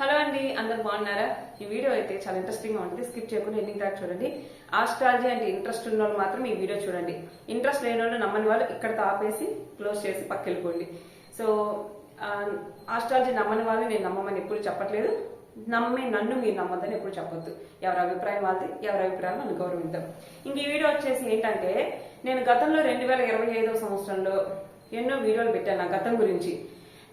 Hello అండి, అందరు బాగున్నారా? ఈ వీడియో అయితే చాలా ఇంట్రెస్టింగ్ గా ఉంటుంది. స్కిప్ చేయకుండా ఎండింగ్ దాకా చూడండి. ఆస్ట్రాలజీ అంటే ఇంట్రెస్ట్ ఉన్న వాళ్ళు మాత్రం ఈ వీడియో చూడండి. ఇంట్రెస్ట్ లేని వాళ్ళు, నమ్మని వాళ్ళు ఇక్కడతో ఆపేసి క్లోజ్ చేసి పక్కెళ్ళిపోండి. సో ఆస్ట్రాలజీ నమ్మని వాళ్ళు నేను నమ్మమని ఎప్పుడు చెప్పట్లేదు. నమ్మి నన్ను మీరు నమ్మద్దని ఎప్పుడు చెప్పొద్దు. ఎవరి అభిప్రాయం వాళ్ళది, ఎవరి అభిప్రాయం మనం గౌరవిద్దాం. ఇంక ఈ వీడియో వచ్చేసి ఏంటంటే, నేను గతంలో 2025వ సంవత్సరంలో ఎన్నో వీడియోలు పెట్టాను నా గతం గురించి.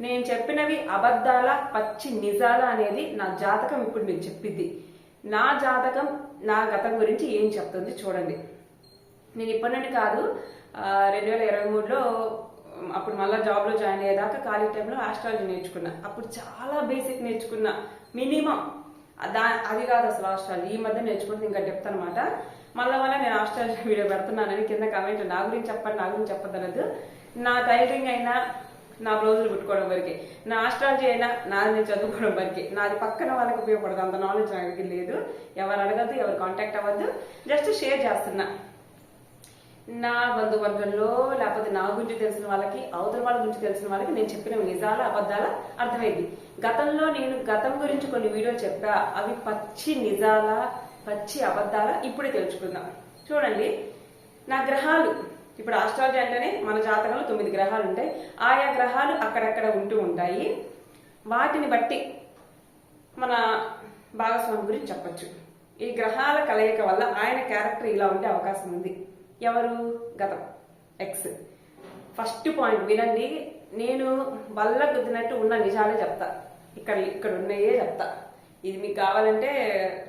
నేను చెప్పినవి అబద్ధాల పచ్చి నిజాల అనేది నా జాతకం ఇప్పుడు మీకు చెప్పింది. నా జాతకం నా గతం గురించి ఏం చెప్తుంది చూడండి. నేను ఇప్పటి నుండి కాదు, 2023లో అప్పుడు మళ్ళీ జాబ్లో జాయిన్ అయ్యేదాకా ఖాళీ టైంలో ఆస్ట్రాలజీ నేర్చుకున్నా. అప్పుడు చాలా బేసిక్ నేర్చుకున్నా, మినిమం అది కాదు అసలు ఆస్ట్రాలజీ. ఈ మధ్య నేర్చుకుంటే ఇంకా డెప్త్ అనమాట. మళ్ళీ నేను ఆస్ట్రాలజీ వీడియో పెడుతున్నానని కింద కామెంట్ నా గురించి చెప్పండి, నా గురించి చెప్పదనదు. నా టైలరింగ్ అయినా, నా బ్లౌజులు కుట్టుకోవడం వరకే, నా ఆస్ట్రాలజీ అయినా నాది నేను చదువుకోవడం వరకే. నాది పక్కన వాళ్ళకి ఉపయోగపడదు, అంత నాలెడ్జ్ నాకు లేదు. ఎవరు అడగద్దు, ఎవరు కాంటాక్ట్ అవ్వద్దు. జస్ట్ షేర్ చేస్తున్నా. నా బంధువర్గంలో లేకపోతే నా గురించి తెలిసిన వాళ్ళకి, అవతల వాళ్ళ గురించి తెలిసిన వాళ్ళకి నేను చెప్పిన నిజాల అబద్ధాల అర్థమైంది. గతంలో నేను గతం గురించి కొన్ని వీడియోలు చెప్పా, అవి పచ్చి నిజాల పచ్చి అబద్ధాల ఇప్పుడే తెలుసుకుందాం. చూడండి, నా గ్రహాలు ఇప్పుడు ఆస్ట్రాలజీ అంటేనే మన జాతకంలో 9 గ్రహాలు ఉంటాయి. ఆయా గ్రహాలు అక్కడక్కడ ఉంటూ ఉంటాయి. వాటిని బట్టి మన భాగస్వామి గురించి చెప్పొచ్చు. ఈ గ్రహాల కలయిక వల్ల ఆయన క్యారెక్టర్ ఇలా ఉండే అవకాశం ఉంది. ఎవరు? గతం ఎక్స్. ఫస్ట్ పాయింట్ వినండి. నేను వల్ల గుద్దినట్టు ఉన్న నిజాలే చెప్తా, ఇక్కడ ఉన్నాయే చెప్తా. ఇది మీకు కావాలంటే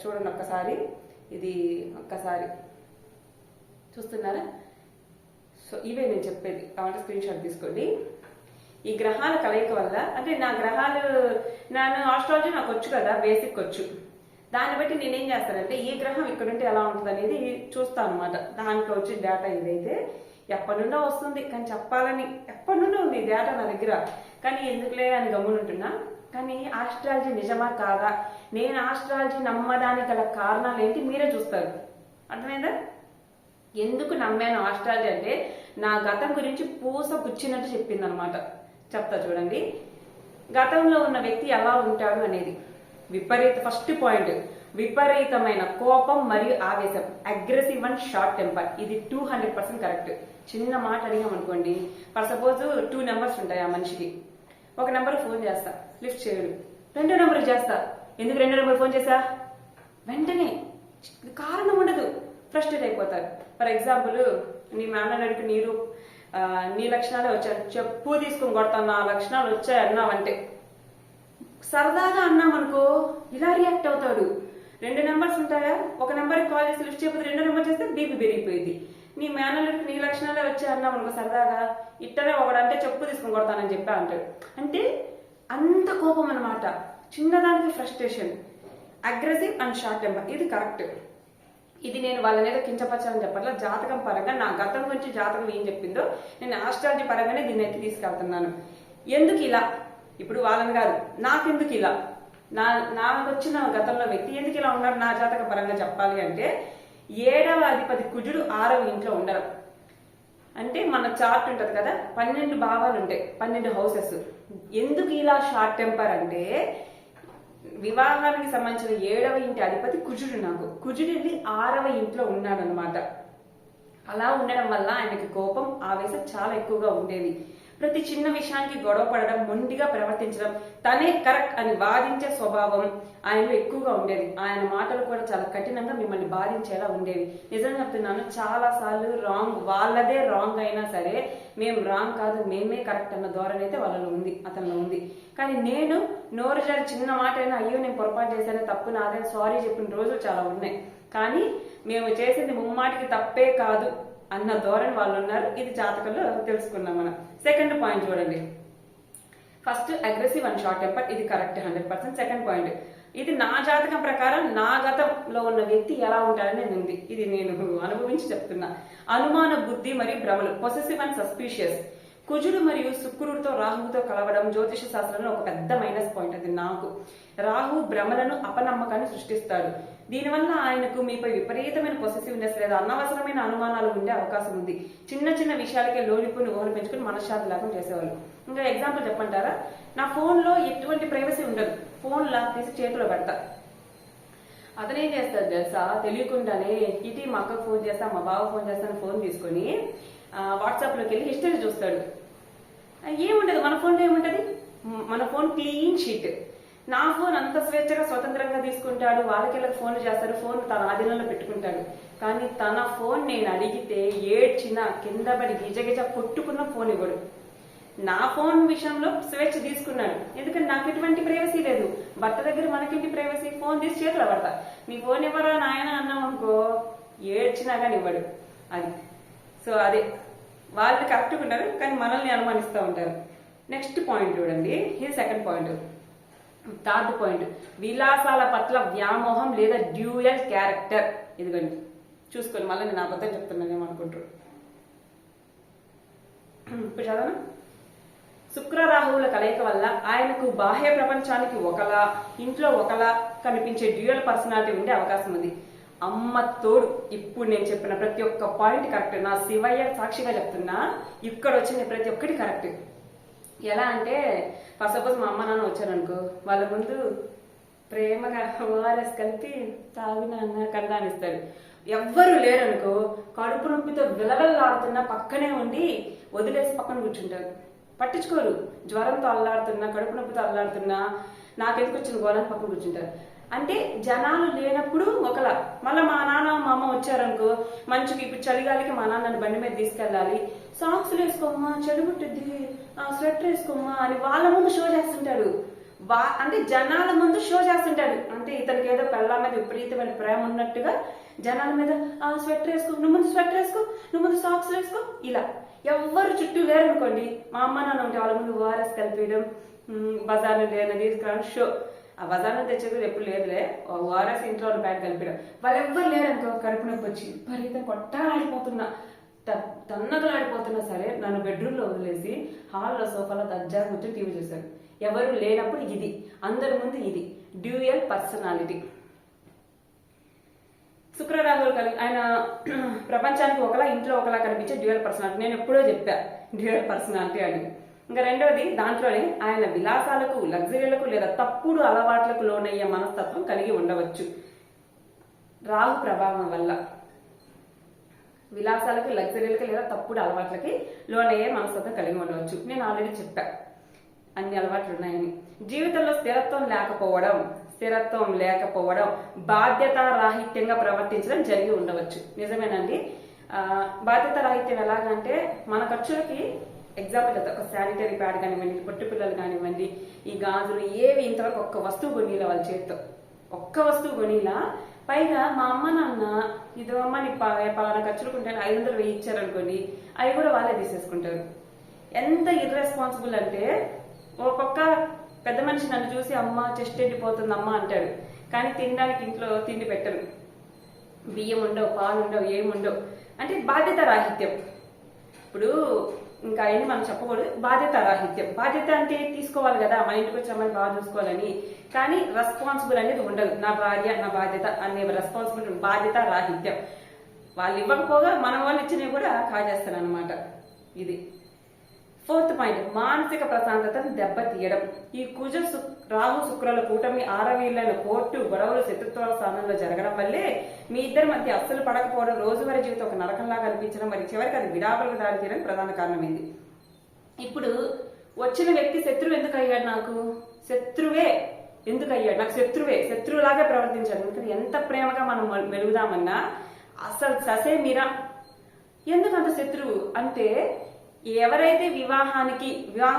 చూడండి ఒక్కసారి. ఇది ఒక్కసారి చూస్తున్నారా? సో ఇవే నేను చెప్పేది, కావాలంటే స్క్రీన్ షాట్ తీసుకోండి. ఈ గ్రహాల కలయిక వల్ల, అంటే నా గ్రహాలు, నేను ఆస్ట్రాలజీ నాకు వచ్చు కదా, బేసిక్ వచ్చు. దాన్ని బట్టి నేనేం చేస్తానంటే, ఈ గ్రహం ఇక్కడ ఉంటే ఎలా ఉంటుంది అనేది చూస్తాను అనమాట. దాంట్లో వచ్చే డేటా ఇదైతే ఎప్పటి నుండో వస్తుంది, కానీ చెప్పాలని ఎప్పటి నుండో ఉంది డేటా నా దగ్గర, కానీ ఎందుకులే అని గమ్మునుంటున్నా. కానీ ఆస్ట్రాలజీ నిజమా కాదా, నేను ఆస్ట్రాలజీ నమ్మడానికి గల కారణాలు ఏంటి మీరే చూస్తారు. అర్థమైందా? ఎందుకు నమ్మాను ఆస్ట్రాలజీ అంటే, నా గతం గురించి పూస గుచ్చినట్టు చెప్పింది అనమాట. చెప్తా చూడండి. గతంలో ఉన్న వ్యక్తి ఎలా ఉంటాడు అనేది. ఫస్ట్ పాయింట్, విపరీతమైన కోపం మరియు ఆవేశం, అగ్రెసివ్ అండ్ షార్ట్ టెంపర్. ఇది 200% కరెక్ట్. చిన్న మాట అడిగాం అనుకోండి, ఫర్ సపోజ్ 2 నెంబర్స్ ఉంటాయి ఆ మనిషికి. ఒక నెంబర్ ఫోన్ చేస్తా, లిఫ్ట్ చేయడు. 2వ నెంబర్ చేస్తా, ఎందుకు 2వ నెంబర్ ఫోన్ చేసా, వెంటనే కారణం ఉండదు, ఫ్రస్ట్రేట్ అయిపోతారు. ఫర్ ఎగ్జాంపుల్, నీ మేనల్లుడికి నీ లక్షణాలే వచ్చాయి, చెప్పు తీసుకుని కొడతాను, నా లక్షణాలు వచ్చాయి అన్నావంటే, సరదాగా అన్నామనుకో ఇలా రియాక్ట్ అవుతాడు. 2 నెంబర్స్ ఉంటాయా, ఒక నెంబర్కి కాల్ చేసి లిఫ్ట్ చేయకపోతే 2వ నెంబర్ చేస్తే బీపీ పెరిగిపోయింది. నీ మేనల్లుడికి నీ లక్షణాలే వచ్చాయి అన్నామనుకో సరదాగా, ఇట్టనే ఒకడంటే చెప్పు తీసుకుని కొడతానని చెప్పా అంటాడు. అంటే అంత కోపం అనమాట. చిన్నదానికి frustration, aggressive and short temper. ఇది కరెక్ట్. ఇది నేను వాళ్ళనేదో కించపరచాలని చెప్పట్లా. జాతకం పరంగా నా గతం గురించి జాతకం ఏం చెప్పిందో నేను ఆస్ట్రాలజీ పరంగానే దీన్ని ఎత్తి తీసుకెళ్తున్నాను. ఎందుకు ఇలా, ఇప్పుడు వాళ్ళని కాదు, నాకెందుకు ఇలా, నాకు వచ్చిన గతంలో వ్యక్తి ఎందుకు ఇలా ఉన్నాడు నా జాతక పరంగా చెప్పాలి అంటే, 7వ అధిపతి కుజుడు 6వ ఇంట్లో ఉండడం. అంటే మన చార్ట్ ఉంటది కదా, 12 భావాలు ఉంటాయి, 12 హౌసెస్. ఎందుకు ఇలా షార్ట్ టెంపర్ అంటే, వివాహానికి సంబంధించిన 7వ ఇంటి అధిపతి కుజుడు. నాకు కుజుడు వెళ్ళి 6వ ఇంట్లో ఉన్నాడు అనమాట. అలా ఉండడం వల్ల ఆయనకి కోపం ఆవేశం చాలా ఎక్కువగా ఉండేది. ప్రతి చిన్న విషయానికి గొడవ పడడం, మొండిగా ప్రవర్తించడం, తనే కరెక్ట్ అని వాదించే స్వభావం ఆయనలో ఎక్కువగా ఉండేది. ఆయన మాటలు కూడా చాలా కఠినంగా మిమ్మల్ని బాధించేలా ఉండేవి. నిజం చెప్తున్నాను, చాలా సార్లు రాంగ్, వాళ్ళదే రాంగ్ అయినా సరే మేము రాంగ్ కాదు, మేమే కరెక్ట్ అన్న ధోరణి అయితే వాళ్ళలో ఉంది, అతనిలో ఉంది. కానీ నేను నోరు జారి చిన్న మాట అయినా, అయ్యో నేను పొరపాటు చేశాను, తప్పు నాదే, సారీ చెప్పిన రోజులు చాలా ఉన్నాయి. కానీ మేము చేసింది ముమ్మాటికి తప్పే కాదు అన్న ధోరణి వాళ్ళు ఉన్నారు. ఇది జాతకంలో తెలుసుకున్నాం మనం. సెకండ్ పాయింట్ చూడండి. First aggressive and short temper, ఇది కరెక్ట్ 100%. సెకండ్ పాయింట్, ఇది నా జాతకం ప్రకారం నా గతంలో ఉన్న వ్యక్తి ఎలా ఉంటాడని ఉంది. ఇది నేను అనుభవించి చెప్తున్నా. అనుమాన బుద్ధి మరియు భ్రమలు, పొసెసివ్ అండ్ సస్పీషియస్. కుజుడు మరియు శుక్రుడితో రాహువుతో కలవడం జ్యోతిష శాస్త్రంలో ఒక పెద్ద మైనస్ పాయింట్. అది నాకు. రాహు భ్రమలను, అపనమ్మకాన్ని సృష్టిస్తాడు. దీనివల్ల ఆయనకు మీపై విపరీతమైన పొసెసివ్నెస్ లేదా అనవసరమైన అనుమానాలు ఉండే అవకాశం ఉంది. చిన్న చిన్న విషయాలకే లోలిపోయి ఊహలు పెంచుకుని మనశ్శాంతి లేకుండా చేసేవాళ్ళు. ఇంకా ఎగ్జాంపుల్ చెప్పంటారా, నా ఫోన్లో ఎటువంటి ప్రైవసీ ఉండదు. ఫోన్ లాక్ తీసి చేతిలో పెడతా. అతను ఏం చేస్తాడు తెలుసా, తెలియకుండానే ఇటీ మా అక్కకు ఫోన్ చేస్తా, మా బావ ఫోన్ చేస్తాను, ఫోన్ తీసుకొని వాట్సాప్లోకి వెళ్ళి హిస్టరీ చూస్తాడు. ఏముంటది మన ఫోన్లో, ఏముంటది, మన ఫోన్ క్లీన్ షీట్. నా ఫోన్ అంత స్వేచ్ఛగా స్వతంత్రంగా తీసుకుంటాడు, వాళ్ళకి ఫోన్లు చేస్తాడు, ఫోన్ తన ఆధీనంలో పెట్టుకుంటాడు. కానీ తన ఫోన్ నేను అడిగితే ఏడ్చిన కింద పడి గిజగిజ కొట్టుకున్న ఫోన్ ఇవ్వడు. నా ఫోన్ విషయంలో స్వేచ్ఛ తీసుకున్నాడు, ఎందుకంటే నాకు ఎటువంటి ప్రైవసీ లేదు. భర్త దగ్గర మనకేంటి ప్రైవసీ, ఫోన్ తీసి చేతిలో పడతా. నీ ఫోన్ ఇవ్వరా నాయన అన్నాం అనుకో, ఏడ్చినా కానీ ఇవ్వడు. అది సో అదే వాళ్ళు కరెక్ట్గా ఉంటారు, కానీ మనల్ని అనుమానిస్తూ ఉంటారు. నెక్స్ట్ పాయింట్ చూడండి, ఇది సెకండ్ పాయింట్. థర్డ్ పాయింట్, విలాసాల పట్ల వ్యామోహం లేదా డ్యూయల్ క్యారెక్టర్. ఇదిగోండి చూసుకోండి, మళ్ళీ నేను అబద్ధం చెప్తున్నాను ఏమనుకుంటారు. ఇప్పుడు చదవనా. శుక్ర రాహువుల కలయిక వల్ల ఆయనకు బాహ్య ప్రపంచానికి ఒకలా, ఇంట్లో ఒకలా కనిపించే డ్యూయల్ పర్సనాలిటీ ఉండే అవకాశం ఉంది. అమ్మ తోడు, ఇప్పుడు నేను చెప్పిన ప్రతి ఒక్క పాయింట్ కరెక్ట్. నా శివయ్య సాక్షిగా చెప్తున్నా, ఇక్కడ వచ్చిన ప్రతి ఒక్కటి కరెక్ట్. ఎలా అంటే, ఫస్ట్ సపోజ్ మా అమ్మ నాన్న వచ్చారనుకో, వాళ్ళ ముందు ప్రేమగా ఓఆర్ఎస్ కలిపి తాగిన కందానిస్తాడు. ఎవ్వరు లేరనుకో, కడుపు నొప్పితో విలవెల్లాడుతున్నా పక్కనే ఉండి వదిలేసి పక్కన కూర్చుంటారు, పట్టించుకోరు. జ్వరంతో అల్లాడుతున్నా, కడుపు నొప్పితో అల్లాడుతున్నా, నాకెందుకు వచ్చిన గోళాన్ని పక్కన కూర్చుంటారు. అంటే జనాలు లేనప్పుడు ఒకలా. మళ్ళీ మా నాన్న మా అమ్మ వచ్చారనుకో, మంచిగా ఇప్పుడు చలిగాలికి మా నాన్నని బండి మీద తీసుకెళ్ళాలి, సాక్స్లు వేసుకోమ్మా చలి పుట్టిద్ది, స్వెటర్ వేసుకోమ్మా అని వాళ్ళ ముందు షో చేస్తుంటాడు. అంటే జనాల ముందు షో చేస్తుంటాడు. అంటే ఇతనికి ఏదో పెళ్ళ మీద విపరీతమైన ప్రేమ ఉన్నట్టుగా జనాల మీద స్వెటర్ వేసుకో, నువ్వు ముందు స్వెటర్ వేసుకో, నువ్వు ముందు సాక్స్ వేసుకో, ఇలా. ఎవ్వరు చుట్టూ లేరనుకోండి, మా అమ్మ నాన్న ఉంటే వాళ్ళ ముందు ఓఆర్ఎస్ కలిపేయడం, బజార్ నుండి తీసుకురావడం, షో. ఆ బజార్లో తెచ్చేది ఎప్పుడు లేదులే, ఓఆర్ఎస్ ఇంట్లో ప్యాక్ కలిపడం. వాళ్ళు ఎవ్వరు లేరనుకో, కడుపు నొప్పి వచ్చి విపరీతం కొట్టాలాడిపోతున్నా, తన్నదలాడిపోతున్నా సరే నన్ను బెడ్రూమ్లో వదిలేసి హాల్లో సోఫాలో దర్జా కూర్చొని టీవీ చూశారు. ఎవరు లేనప్పుడు ఇది, అందరి ముందు ఇది డ్యూయల్ పర్సనాలిటీ. శుక్రరాహులు ఆయన ప్రపంచానికి ఒకలా, ఇంట్లో ఒకలా కనిపించే డ్యూయల్ పర్సనాలిటీ. నేను ఎప్పుడో చెప్పా డ్యూయల్ పర్సనాలిటీ అని. ఇంకా రెండవది, దాంట్లోనే ఆయన విలాసాలకు, లగ్జరీలకు లేదా తప్పుడు అలవాట్లకు లోనయ్యే మనస్తత్వం కలిగి ఉండవచ్చు. రాహు ప్రభావం వల్ల విలాసాలకు, లగ్జరీలకు లేదా తప్పుడు అలవాట్లకి లోనయ్యే మనస్తత్వం కలిగి ఉండవచ్చు. నేను ఆల్రెడీ చెప్పా అన్ని అలవాట్లు ఉన్నాయని. జీవితంలో స్థిరత్వం లేకపోవడం, బాధ్యత రాహిత్యంగా ప్రవర్తించడం జరిగి ఉండవచ్చు. నిజమేనండి. బాధ్యత రాహిత్యం ఎలాగంటే, మన ఖర్చులకి ఎగ్జాంపుల్ చెప్తా, ఒక శానిటరీ ప్యాడ్ కానివ్వండి, పొట్టి పిల్లలు కానివ్వండి, ఈ గాజులు ఏవి ఇంతవరకు ఒక్క వస్తువు కొనిలా, వాళ్ళ చేతితో ఒక్క వస్తువు కొనిలా. పైగా మా అమ్మ నాన్న ఇదో అమ్మ నీ పలానా ఖర్చులుకుంటే 500 1000 ఇచ్చారనుకోండి, అవి కూడా వాళ్ళే తీసేసుకుంటారు. ఎంత ఇర్రెస్పాన్సిబుల్ అంటే, ఒక్కొక్క పెద్ద మనిషి నన్ను చూసి అమ్మ చెస్ట్ ఎండిపోతుంది అమ్మ అంటాడు, కానీ తినడానికి ఇంట్లో తిండి పెట్టరు. బియ్యం ఉండవు, పాలు ఉండవు, ఏముండవు. అంటే బాధ్యత రాహిత్యం. ఇప్పుడు ఇంకా అవన్నీ మనం చెప్పకూడదు. బాధ్యత రాహిత్యం. బాధ్యత అంటే తీసుకోవాలి కదా, మన ఇంటికి వచ్చి అమ్మని బాగా చూసుకోవాలని, కానీ రెస్పాన్సిబుల్ అనేది ఉండదు. నా భార్య నా బాధ్యత అనే రెస్పాన్సిబిలిటీ, బాధ్యత రాహిత్యం. వాళ్ళు ఇవ్వకపోగా మనం వాళ్ళు ఇచ్చినవి కూడా కాజేస్తారు అనమాట. ఇది ఫోర్త్ పాయింట్, మానసిక ప్రశాంతతను దెబ్బతీయడం. ఈ కుజ రాహు శుక్రుల కూటమి ఆరవీళ్లైన కోర్టు గొడవలు శత్రుత్వాల స్థానంలో జరగడం వల్లే మీ ఇద్దరి మధ్య అస్సలు పడకపోవడం, రోజువారీ జీవితం ఒక నరకంలాగా అనిపించడం, మరి చివరికి అది విడాకులకు దారి తీయడానికి ప్రధాన కారణమైంది. ఇప్పుడు వచ్చిన వ్యక్తి శత్రువు ఎందుకు అయ్యాడు? నాకు శత్రువే ఎందుకు అయ్యాడు? నాకు శత్రువులాగా ప్రవర్తించాడు. ఎందుకంటే ఎంత ప్రేమగా మనం మెలుగుదామన్నా అసలు ససే మీరా. ఎందుకు అంత శత్రువు అంటే, ఎవరైతే వివాహ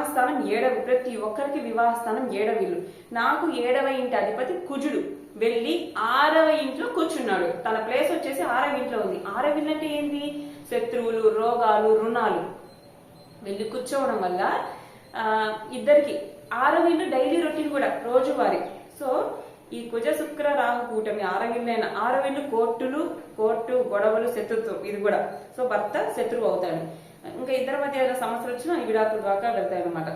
స్థానం 7వ, ప్రతి ఒక్కరికి వివాహ స్థానం 7వ ఇల్లు. నాకు 7వ ఇంటి అధిపతి కుజుడు వెళ్ళి 6వ ఇంట్లో కూర్చున్నాడు. తన ప్లేస్ వచ్చేసి 6వ ఇంట్లో ఉంది. 6వ ఇల్లు అంటే ఏంటి? శత్రువులు, రోగాలు, రుణాలు వెళ్ళి కూర్చోవడం వల్ల ఇద్దరికి 6వ ఇల్లు డైలీ రొటీన్ కూడా రోజువారీ. సో ఈ కుజ శుక్ర రాహు కూటమి 6వ ఇల్లైన 6వ ఇల్లు కోర్టు గొడవలు, శత్రుత్వం, ఇది కూడా. సో భర్త శత్రువు అవుతాడు. ఇంకా ఇద్దరి మధ్య ఏదైనా సమస్యలు వచ్చినా ఈ విడాకుల దాకా వెళ్తాయి అనమాట.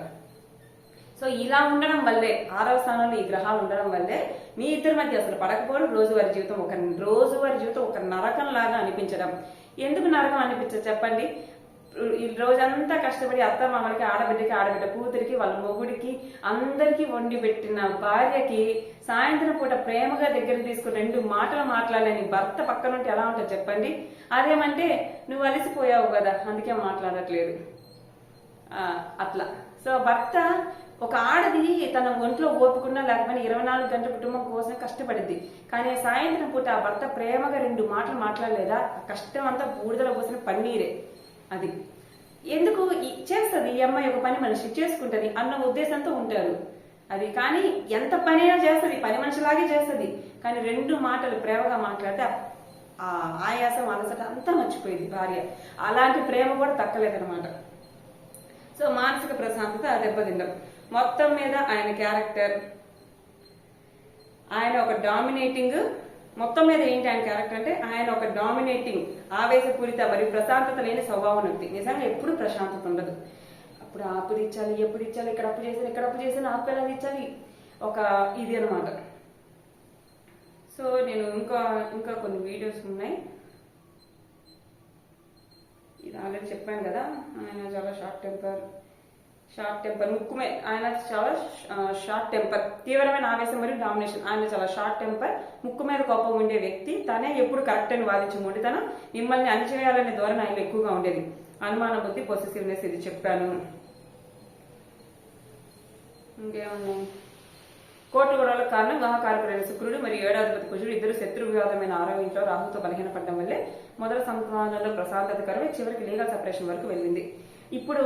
సో ఇలా ఉండడం వల్లే, 6వ స్థానంలో ఈ గ్రహాలు ఉండడం వల్లే మీ ఇద్దరి మధ్య అసలు పడకపోవడం, రోజువారీ జీవితం ఒక నరకం లాగా అనిపించడం. ఎందుకు నరకం అనిపించదు చెప్పండి? ఈ రోజంతా కష్టపడి అత్త మామలకి, ఆడబిడ్డకి, ఆడబిడ్డ కూతురికి, వాళ్ళ మొగుడికి అందరికీ వండి పెట్టిన భార్యకి సాయంత్రం పూట ప్రేమగా దగ్గరికి తీసుకుని 2 మాటలు మాట్లాడలేని భర్త పక్కన ఉంటే ఎలా ఉంటుంది చెప్పండి. అదేమంటే నువ్వు అలసిపోయావు కదా అందుకే మాట్లాడట్లేదు అట్లా. సో భర్త, ఒక ఆడది తన ఒంట్లో ఓపుకున్నా లేకపోయినా 24 గంటల కుటుంబం కోసం కష్టపడింది. కానీ సాయంత్రం పూట ఆ భర్త ప్రేమగా 2 మాటలు మాట్లాడలేదా, కష్టం అంతా బూడిదలో పోసిన పన్నీరే. అది ఎందుకు చేస్తుంది ఈ అమ్మాయి, ఒక పని మనిషి చేసుకుంటది అన్న ఉద్దేశంతో ఉంటారు. అది కానీ ఎంత పనైనా చేస్తుంది, పని మనిషిలాగే చేస్తుంది. కానీ 2 మాటలు ప్రేమగా మాట్లాడితే ఆ ఆయాసం, అలసట అంతా మర్చిపోయింది భార్య. అలాంటి ప్రేమ కూడా తక్కలేదనమాట. సో మానసిక ప్రశాంతత దెబ్బతిండం. మొత్తం మీద ఆయన క్యారెక్టర్, ఆయన ఒక డామినేటింగ్, మొత్తం మీద ఏంటి ఆయన క్యారెక్టర్ అంటే ఆయన ఒక డామినేటింగ్, ఆవేశపూరిత మరియు ప్రశాంతత లేని స్వభావం వ్యక్తి. నిజంగా ఎప్పుడు ప్రశాంతత ఉండదు. అప్పుడు అప్పు ఇచ్చాలి, ఎప్పుడు ఇచ్చాలి, ఇక్కడ అప్పు చేశాను, ఇక్కడ అప్పు చేశాను, అప్పు ఎలా ఇచ్చాలి, ఒక ఇది అనమాట. సో నేను ఇంకా కొన్ని వీడియోస్ ఉన్నాయి. ఇది ఆల్రెడీ చెప్పాను కదా, ఆయన చాలా షార్ట్ టెంపర్ ముక్కుమే, ఆయన చాలా షార్ట్ టెంపర్, తీవ్రమైన ఆవేశం మరియు డామినేషన్. ఆయన చాలా షార్ట్ టెంపర్, ముక్కు మీద కోపం ఉండే వ్యక్తి. తనే ఎప్పుడు కరెక్ట్ అని వాదించి మొండితనం, మిమ్మల్ని అణిచివేయాలనే ధోరణి ఆయనలో ఎక్కువగా ఉండేది. అనుమాన బుద్ధి, పొసెసివ్నెస్, ఇది చెప్పాను. ఇంకేమన్నా, కోర్టు గొడవలకు కారణం గ్రహకారకుడైన శుక్రుడు మరియు 7వ అధిపతి కుజుడు ఇద్దరు శత్రు వివాదమైన 6వ ఇంట్లో రాహుతో బలహీనపడడం వల్లే మొదటి సంతానంలో ప్రశాంతత కరువై చివరికి లీగల్ సెపరేషన్ వరకు వెళ్ళింది. ఇప్పుడు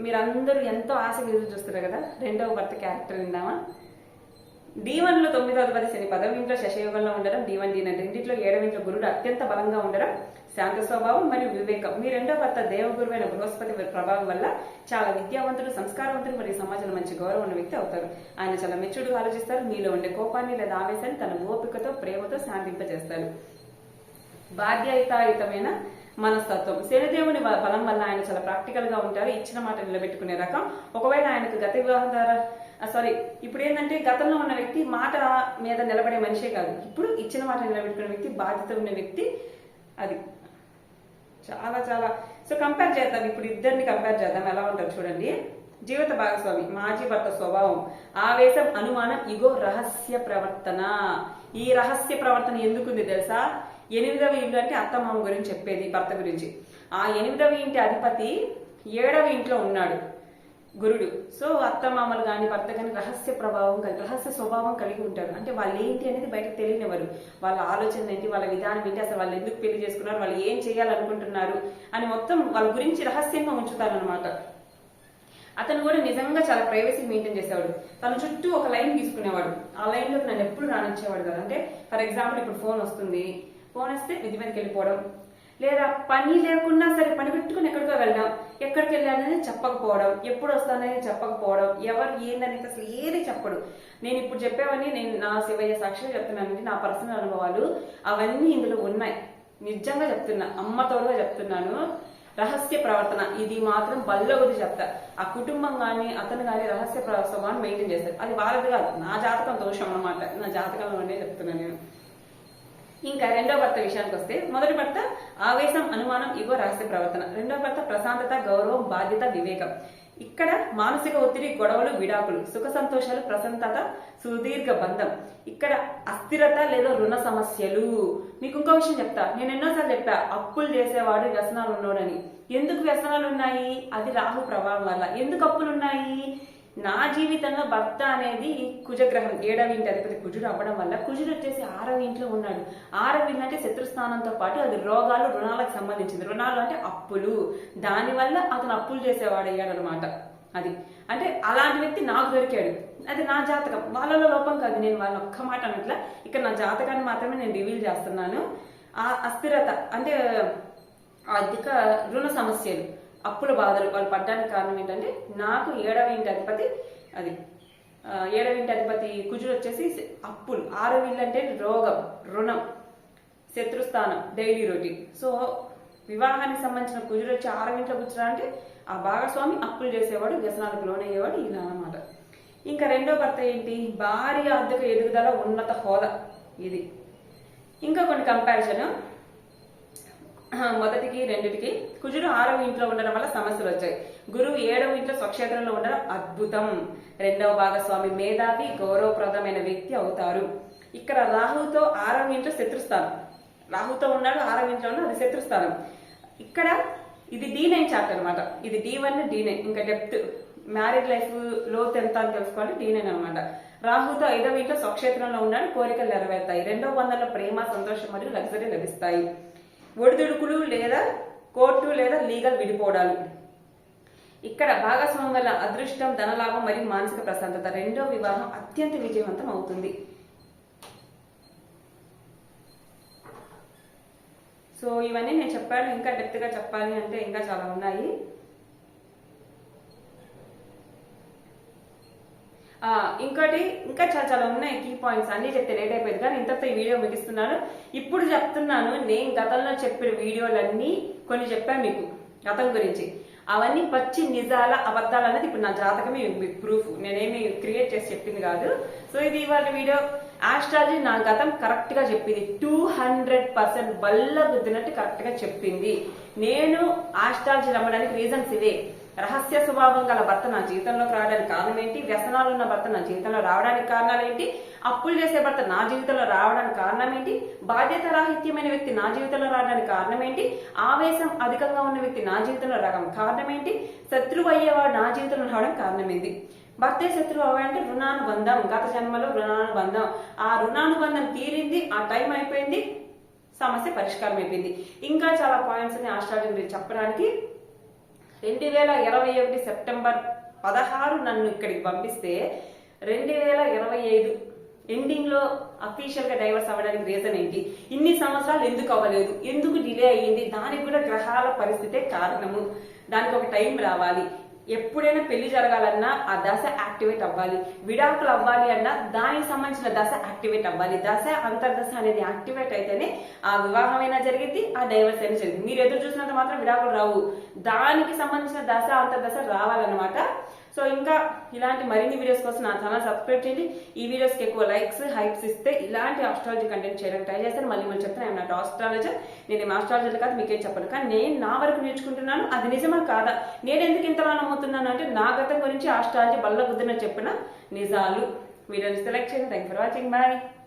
మీరందరూ ఎంతో ఆశగా ఎదురు చూస్తున్నారు కదా, 2వ భర్త క్యారెక్టర్ విందామా. D1 లో 9వ అధిపతి శని 10వ ఇంట్లో శశయోగంలో ఉండడం, D1 D9 రెండింటిలో 7వ ఇంట్లో గురుడు అత్యంత బలంగా ఉండడం, శాంత స్వభావం మరియు వివేకం. మీ 2వ భర్త దేవగురువైన బృహస్పతి ప్రభావం వల్ల చాలా విద్యావంతుడు, సంస్కారవంతుడు మరియు సమాజంలో మంచి గౌరవం ఉన్న వ్యక్తి అవుతారు. ఆయన చాలా మెచ్యూర్డ్గా ఆలోచిస్తారు. మీలో ఉండే కోపాన్ని లేదా ఆవేశాన్ని తన ఓపికతో, ప్రేమతో శాంతింపజేస్తారు. బాధ్యతాయుతమైన మనస్తత్వం. శనిదేవుని బలం వల్ల ఆయన చాలా ప్రాక్టికల్ గా ఉంటారు. ఇచ్చిన మాట నిలబెట్టుకునే రకం. ఒకవేళ ఆయనకు గత వివాహం ద్వారా ఇప్పుడు ఏంటంటే గతంలో ఉన్న వ్యక్తి మాట మీద నిలబడే మనిషే కాదు, ఇప్పుడు ఇచ్చిన మాట నిలబెట్టుకునే వ్యక్తి, బాధ్యత ఉన్న వ్యక్తి. అది చాలా చాలా. సో కంపేర్ చేద్దాం, ఇప్పుడు ఇద్దరిని కంపేర్ చేద్దాం ఎలా ఉంటారు చూడండి. జీవిత భాగస్వామి, మాజీ భర్త స్వభావం, ఆవేశం, అనుమానం, ఇగో, రహస్య ప్రవర్తన. ఈ రహస్య ప్రవర్తన ఎందుకుంది తెలుసా? 8వ ఇల్లు అంటే అత్తమామ గురించి చెప్పేది, భర్త గురించి. ఆ 8వ ఇంటి అధిపతి 7వ ఇంట్లో ఉన్నాడు, గురుడు. సో అత్తమామలు కానీ భర్త కానీ రహస్య స్వభావం కలిగి ఉంటారు. అంటే వాళ్ళు ఏంటి అనేది బయటకు తెలియనివ్వరు. వాళ్ళ ఆలోచన ఏంటి, వాళ్ళ విధానం ఏంటి, అసలు వాళ్ళు ఎందుకు పెళ్లి చేసుకున్నారు, వాళ్ళు ఏం చేయాలనుకుంటున్నారు అని మొత్తం వాళ్ళ గురించి రహస్యంగా ఉంచుతారనమాట. అతను కూడా నిజంగా చాలా ప్రైవసీ మెయింటైన్ చేసేవాడు. తన చుట్టూ ఒక లైన్ తీసుకునేవాడు. ఆ లైన్ లోకి నన్ను ఎప్పుడు రానిచ్చేవాడు కదా. అంటే ఫర్ ఎగ్జాంపుల్ ఇప్పుడు ఫోన్ వస్తుంది, ఫోన్ వస్తే విధి మీదకి వెళ్ళిపోవడం, లేదా పని లేకున్నా సరే పని పెట్టుకుని ఎక్కడికో వెళ్ళడం, ఎక్కడికి వెళ్ళానని చెప్పకపోవడం, ఎప్పుడు వస్తానని చెప్పకపోవడం, ఎవరు ఏందనేది అసలు ఏది చెప్పడు. నేను ఇప్పుడు చెప్పేవన్నీ నేను నా శివయ్య సాక్షిగా చెప్తున్నానండి, నా పర్సనల్ అనుభవాలు అవన్నీ ఇందులో ఉన్నాయి. నిజంగా చెప్తున్నా, అమ్మతోడుగా చెప్తున్నాను. రహస్య ప్రవర్తన ఇది మాత్రం బల్ల గురించి చెప్తా. ఆ కుటుంబం కానీ అతను కానీ రహస్య స్వభావాన్ని మెయింటైన్ చేస్తారు. అది వాళ్ళది కాదు, నా జాతకం దోషం అన్నమాట. నా జాతకంలో ఉండే చెప్తున్నాను నేను. ఇంకా 2వ భర్త విషయానికి వస్తే, మొదటి భర్త ఆవేశం, అనుమానం, ఇగో, రహస్య ప్రవర్తన. 2వ భర్త ప్రశాంతత, గౌరవం, బాధ్యత, వివేకం. ఇక్కడ మానసిక ఒత్తిడి, గొడవలు, విడాకులు, సుఖ సంతోషాలు, ప్రశాంతత, సుదీర్ఘ బంధం. ఇక్కడ అస్థిరత లేదా రుణ సమస్యలు. మీకు ఇంకో విషయం చెప్తా, నేను ఎన్నోసార్లు చెప్పా, అప్పులు చేసేవాడు వ్యసనాలు ఉన్నాడని. ఎందుకు వ్యసనాలు ఉన్నాయి? అది రాహు ప్రభావం వల్ల. ఎందుకు అప్పులు ఉన్నాయి? నా జీవితంలో భర్త అనేది కుజగ్రహం, 7వ ఇంటి అధిపతి కుజుడు అవ్వడం వల్ల, కుజుడు వచ్చేసి 6వ ఇంట్లో ఉన్నాడు. 6వ ఇల్లు అంటే శత్రుస్థానంతో పాటు అది రోగాలు, రుణాలకు సంబంధించింది. రుణాలు అంటే అప్పులు. దానివల్ల అతను అప్పులు చేసేవాడు అయ్యాడు అనమాట. అది అంటే అలాంటి వ్యక్తి నాకు దొరికాడు. అది నా జాతకం, వాళ్ళలో లోపం కాదు. నేను వాళ్ళని ఒక్క మాట అనట్లా, ఇక్కడ నా జాతకాన్ని మాత్రమే నేను రివీల్ చేస్తున్నాను. ఆ అస్థిరత అంటే అధిక రుణ సమస్యలు, అప్పుల బాధలు వాళ్ళు పడ్డానికి కారణం ఏంటంటే, నాకు 7వ ఇంటి అధిపతి అది 7వ ఇంటి అధిపతి కుజుడు వచ్చేసి అప్పులు, 6వ ఇల్లు అంటే రోగం, రుణం, శత్రుస్థానం, డైలీ రొటీన్. సో వివాహానికి సంబంధించిన కుజుడు వచ్చి 6వ ఇంట్లో కూర్చున్నాడంటే ఆ భాగస్వామి అప్పులు చేసేవాడు, వ్యసనాలకు లోనయ్యేవాడు, ఇలా అన్నమాట. ఇంకా 2వ భర్త ఏంటి? భారీ ఆర్థిక ఎదుగుదల, ఉన్నత హోదా. ఇది ఇంకా కొన్ని కంపారిజన్. మొదటికి రెండిటికి. కుజుడు 6వ ఇంట్లో ఉండడం వల్ల సమస్యలు వచ్చాయి. గురువు 7వ ఇంట్లో స్వక్షేత్రంలో ఉండడం అద్భుతం. 2వ భాగస్వామి మేధావి గౌరవప్రదమైన వ్యక్తి అవుతారు. ఇక్కడ రాహుతో 6వ ఇంట్లో శత్రుస్థానం. రాహుతో ఉన్నాడు 6వ ఇంట్లో ఉన్నాడు, అది శత్రుస్థానం. ఇక్కడ ఇది D9 చాప్టర్ అనమాట. ఇది D1 D9 ఇంకా డెప్త్ మ్యారేజ్ లైఫ్ లోతు ఎంత అని తెలుసుకోవాలి D9 అనమాట. రాహుతో 5వ ఇంట్లో స్వక్షేత్రంలో ఉన్నాడు, కోరికలు నెరవేరుతాయి. 2వ బంధంలో ప్రేమ సంతోషం మరియు లగ్జరీ లభిస్తాయి. ఒడిదుడుకులు లేదా కోర్టు లేదా లీగల్ విడిపోవడాలు. ఇక్కడ భాగస్వామ్యం వల్ల అదృష్టం, ధనలాభం మరియు మానసిక ప్రశాంతత. 2వ వివాహం అత్యంత విజయవంతం అవుతుంది. సో ఇవన్నీ నేను చెప్పాను. ఇంకా డెప్త్ గా చెప్పాలి అంటే ఇంకా చాలా ఉన్నాయి. ఇంకోటి ఇంకా చాలా చాలా ఉన్నాయి కీ పాయింట్స్, అన్ని చెప్తే లేట్ అయిపోయింది కానీ ఇంతతో ఈ వీడియో ముగిస్తున్నాను. ఇప్పుడు చెప్తున్నాను, నేను గతంలో చెప్పిన వీడియోలన్నీ కొన్ని చెప్పాను మీకు గతం గురించి. అవన్నీ పచ్చి నిజాల అబద్ధాలు అనేది ఇప్పుడు నా జాతకమే ప్రూఫ్. నేనేమి క్రియేట్ చేసి చెప్పింది కాదు. సో ఇది ఇవాళ వీడియో. ఆస్ట్రాలజీ నా గతం కరెక్ట్ గా చెప్పింది, 200% బల్ల గుద్దినట్టు కరెక్ట్ గా చెప్పింది. నేను ఆస్ట్రాలజీ నమ్మడానికి రీజన్స్ ఇవే. రహస్య స్వభావం గల భర్త నా జీవితంలోకి రావడానికి కారణం ఏంటి, వ్యసనాలు ఉన్న భర్త నా జీవితంలో రావడానికి కారణాలు ఏంటి, అప్పులు చేసే భర్త నా జీవితంలో రావడానికి కారణం ఏంటి, బాధ్యత రాహిత్యమైన వ్యక్తి నా జీవితంలో రావడానికి కారణం ఏంటి, ఆవేశం అధికంగా ఉన్న వ్యక్తి నా జీవితంలో రావడానికి కారణం ఏంటి, శత్రువు అయ్యేవాడు నా జీవితంలో రావడానికి కారణం ఏంటి. భర్తే శత్రువు అవ్వాలంటే రుణానుబంధం, గత జన్మలో రుణానుబంధం. ఆ రుణానుబంధం తీరింది, ఆ టైం అయిపోయింది, సమస్య పరిష్కారం అయిపోయింది. ఇంకా చాలా పాయింట్స్ ని ఆస్ట్రాలజీ గురించి చెప్పడానికి 2021 సెప్టెంబర్ 16 నన్ను ఇక్కడికి పంపిస్తే 2025 ఎండింగ్ లో అఫీషియల్ గా డైవర్స్ అవ్వడానికి రీజన్ ఏంటి, ఇన్ని సంవత్సరాలు ఎందుకు అవ్వలేదు, ఎందుకు డిలే అయ్యింది, దానికి కూడా గ్రహాల పరిస్థితే కారణము. దానికి ఒక టైం రావాలి. ఎప్పుడైనా పెళ్లి జరగాలన్నా ఆ దశ యాక్టివేట్ అవ్వాలి, విడాకులు అవ్వాలి అన్నా దానికి సంబంధించిన దశ యాక్టివేట్ అవ్వాలి. దశ అంతర్దశ అనేది యాక్టివేట్ అయితేనే ఆ వివాహం అయినా జరిగింది, ఆ డైవర్స్ అయినా జరిగింది. మీరు ఎదురు చూసినంత మాత్రం విడాకులు రావు, దానికి సంబంధించిన దశ అంతర్దశ రావాలన్నమాట. సో ఇంకా ఇలాంటి మరిన్ని వీడియోస్ కోసం నా ఛానల్ సబ్స్క్రైబ్ చేయండి. ఈ వీడియోస్కి ఎక్కువ లైక్స్ హైప్స్ ఇస్తే ఇలాంటి ఆస్ట్రాలజీ కంటెంట్ చేయడానికి ట్రై చేస్తాను. మళ్ళీ చెప్తాను, ఐఎమ్ నాట్ ఆస్ట్రాలజర్. నేను ఆస్ట్రాలజర్ కాదు, మీకేం చెప్పను. కానీ నేను నా వరకు నేర్చుకుంటున్నాను, అది నిజమా కాదా, నేను ఎందుకు ఇంతలా నమ్ముతున్నాను అంటే నా గతం గురించి ఆస్ట్రాలజీ బల్ల బుద్ధిన చెప్పిన నిజాలు. వీడియోని సెలెక్ట్ చేయండి. Thank for watching. బాయ్.